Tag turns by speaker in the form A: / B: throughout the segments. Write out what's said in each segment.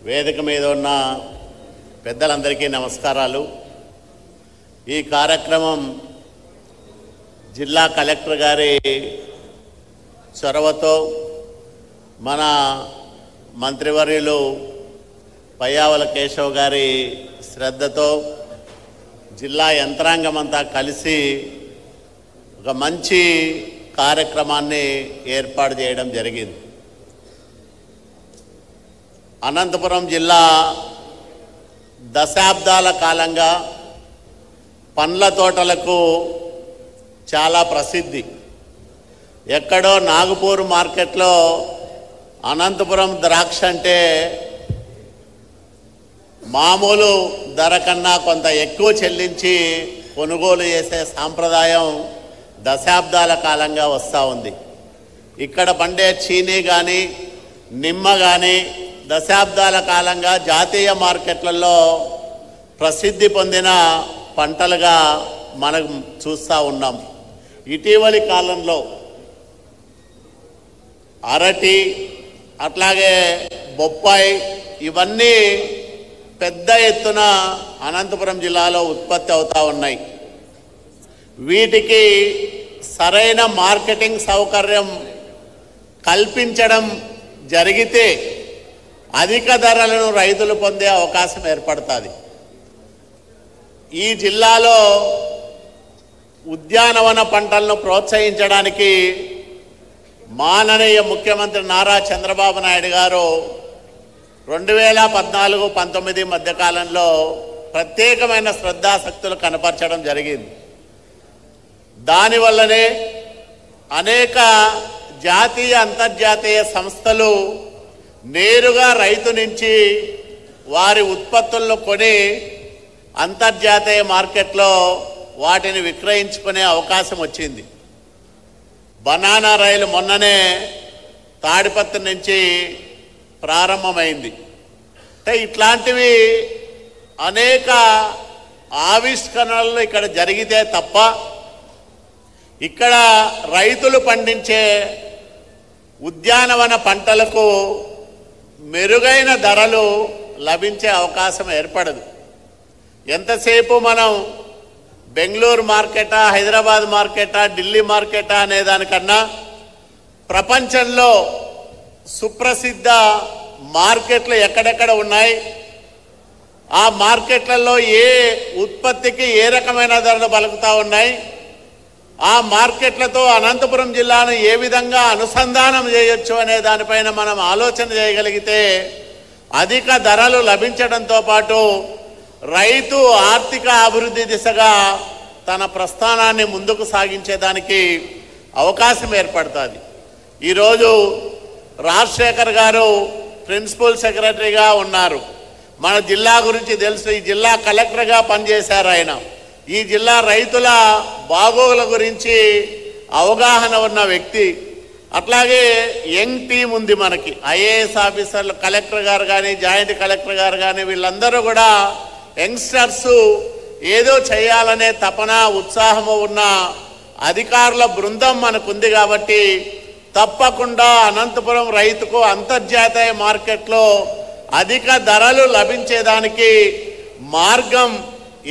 A: వేదిక మీద ఉన్న పెద్దలందరికీ నమస్కారాలు. ఈ కార్యక్రమం జిల్లా కలెక్టర్ గారి చొరవతో మన మంత్రివర్యులు పయ్యావుల కేశవ్ గారి శ్రద్ధతో జిల్లా యంత్రాంగం అంతా కలిసి ఒక మంచి కార్యక్రమాన్ని ఏర్పాటు చేయడం జరిగింది. అనంతపురం జిల్లా దశాబ్దాల కాలంగా పండ్ల తోటలకు చాలా ప్రసిద్ధి. ఎక్కడో నాగపూర్ మార్కెట్లో అనంతపురం ద్రాక్ష అంటే మామూలు ధర కన్నా కొంత ఎక్కువ చెల్లించి కొనుగోలు చేసే సాంప్రదాయం దశాబ్దాల కాలంగా వస్తూ ఉంది. ఇక్కడ పండే చీనీ కానీ నిమ్మ కానీ దశాబ్దాల కాలంగా జాతీయ మార్కెట్లలో ప్రసిద్ధి పొందిన పంటలుగా మనం చూస్తూ ఉన్నాం. ఇటీవలి కాలంలో అరటి అట్లాగే బొప్పాయి ఇవన్నీ పెద్ద ఎత్తున అనంతపురం జిల్లాలో ఉత్పత్తి అవుతూ ఉన్నాయి. వీటికి సరైన మార్కెటింగ్ సౌకర్యం కల్పించడం జరిగితే అధిక ధరలను రైతులు పొందే అవకాశం ఏర్పడుతుంది. ఈ జిల్లాలో ఉద్యానవన పంటలను ప్రోత్సహించడానికి మాననీయ ముఖ్యమంత్రి నారా చంద్రబాబు నాయుడు గారు 2014-19 మధ్యకాలంలో ప్రత్యేకమైన శ్రద్ధాశక్తులు కనపరచడం జరిగింది. దానివల్లనే అనేక జాతీయ అంతర్జాతీయ సంస్థలు నేరుగా రైతు నుంచి వారి ఉత్పత్తులను కొని అంతర్జాతీయ మార్కెట్లో వాటిని విక్రయించుకునే అవకాశం వచ్చింది. బనానా రైలు మొన్ననే తాడిపత్రి నుంచి ప్రారంభమైంది. అంటే ఇట్లాంటివి అనేక ఆవిష్కరణలు ఇక్కడ జరిగితే తప్ప ఇక్కడ రైతులు పండించే ఉద్యానవన పంటలకు మెరుగైన ధరలు లభించే అవకాశం ఏర్పడదు. ఎంతసేపు మనం బెంగళూరు మార్కెటా, హైదరాబాద్ మార్కెటా, ఢిల్లీ మార్కెటా అనే దానికన్నా ప్రపంచంలో సుప్రసిద్ధ మార్కెట్లు ఎక్కడెక్కడ ఉన్నాయి, ఆ మార్కెట్లలో ఏ ఉత్పత్తికి ఏ రకమైన ధరలు పలుకుతూ ఉన్నాయి, ఆ మార్కెట్లతో అనంతపురం జిల్లాను ఏ విధంగా అనుసంధానం చేయొచ్చు అనే దానిపైన మనం ఆలోచన చేయగలిగితే అధిక ధరలు లభించడంతో పాటు రైతు ఆర్థిక అభివృద్ధి దిశగా తన ప్రస్థానాన్ని ముందుకు సాగించేదానికి అవకాశం ఏర్పడుతుంది. ఈరోజు రాజశేఖర్ గారు ప్రిన్సిపల్ సెక్రటరీగా ఉన్నారు. మన జిల్లా గురించి తెలుసు. ఈ జిల్లా కలెక్టర్గా పనిచేశారు ఆయన. ఈ జిల్లా రైతుల బాగోగుల గురించి అవగాహన ఉన్న వ్యక్తి. అట్లాగే యంగ్ టీం ఉంది మనకి. ఐఏఎస్ ఆఫీసర్లు, కలెక్టర్ గారు కానీ, జాయింట్ కలెక్టర్ గారు కానీ వీళ్ళందరూ కూడా యంగ్స్టర్స్ ఏదో చేయాలనే తపన, ఉత్సాహము ఉన్న అధికారుల బృందం మనకుంది. కాబట్టి తప్పకుండా అనంతపురం రైతుకు అంతర్జాతీయ మార్కెట్లో అధిక ధరలు లభించేదానికి మార్గం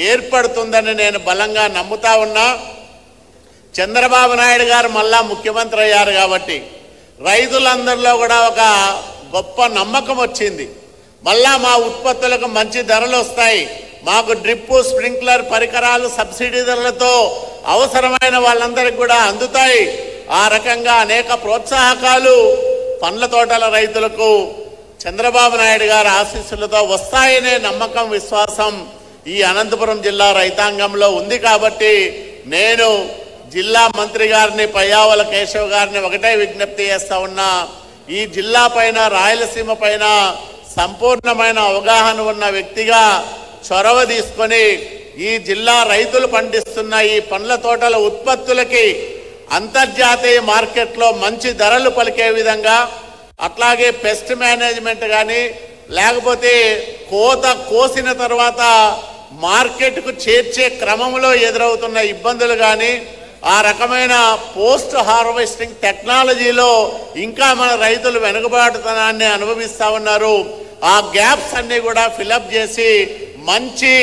A: ఏర్పడుతుందని నేను బలంగా నమ్ముతా ఉన్నా. చంద్రబాబు నాయుడు గారు మళ్ళా ముఖ్యమంత్రి అయ్యారు కాబట్టి రైతులందరిలో కూడా ఒక గొప్ప నమ్మకం వచ్చింది. మళ్ళా మా ఉత్పత్తులకు మంచి ధరలు వస్తాయి, మాకు డ్రిప్పు, స్ప్రింక్లర్ పరికరాలు సబ్సిడీ ధరలతో అవసరమైన వాళ్ళందరికీ కూడా అందుతాయి. ఆ రకంగా అనేక ప్రోత్సాహకాలు పండ్ల తోటల రైతులకు చంద్రబాబు నాయుడు గారి ఆశీస్సులతో వస్తాయనే నమ్మకం, విశ్వాసం ఈ అనంతపురం జిల్లా రైతాంగంలో ఉంది. కాబట్టి నేను జిల్లా మంత్రి గారిని, పయ్యావుల కేశవ్ గారిని ఒకటే విజ్ఞప్తి చేస్తా ఉన్నా. ఈ జిల్లా పైన, రాయలసీమ పైన సంపూర్ణమైన అవగాహన ఉన్న వ్యక్తిగా చొరవ తీసుకొని ఈ జిల్లా రైతులు పండిస్తున్న ఈ పండ్ల తోటల ఉత్పత్తులకి అంతర్జాతీయ మార్కెట్లో మంచి ధరలు పలికే విధంగా, అట్లాగే పెస్ట్ మేనేజ్మెంట్ కానీ, లేకపోతే కోసిన తర్వాత మార్కెట్కు చేర్చే క్రమంలో ఎదురవుతున్న ఇబ్బందులు కానీ, ఆ రకమైన పోస్ట్ హార్వెస్టింగ్ టెక్నాలజీలో ఇంకా మన రైతులు వెనుకబాటుతనాన్ని అనుభవిస్తూ ఉన్నారు. ఆ గ్యాప్స్ అన్ని కూడా ఫిలప్ చేసి మంచి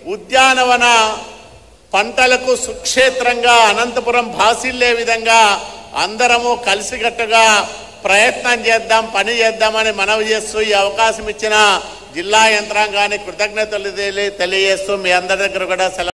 A: ఉద్యానవన పంటలకు సుక్షేత్రంగా అనంతపురం భాసిల్లే విధంగా అందరము కలిసికట్టుగా ప్రయత్నం చేద్దాం, పని చేద్దామని మనవి చేస్తూ ఈ అవకాశం ఇచ్చిన జిల్లా యంత్రాంగానికి కృతజ్ఞతలు తెలియజేస్తూ మీ అందరి దగ్గర కూడా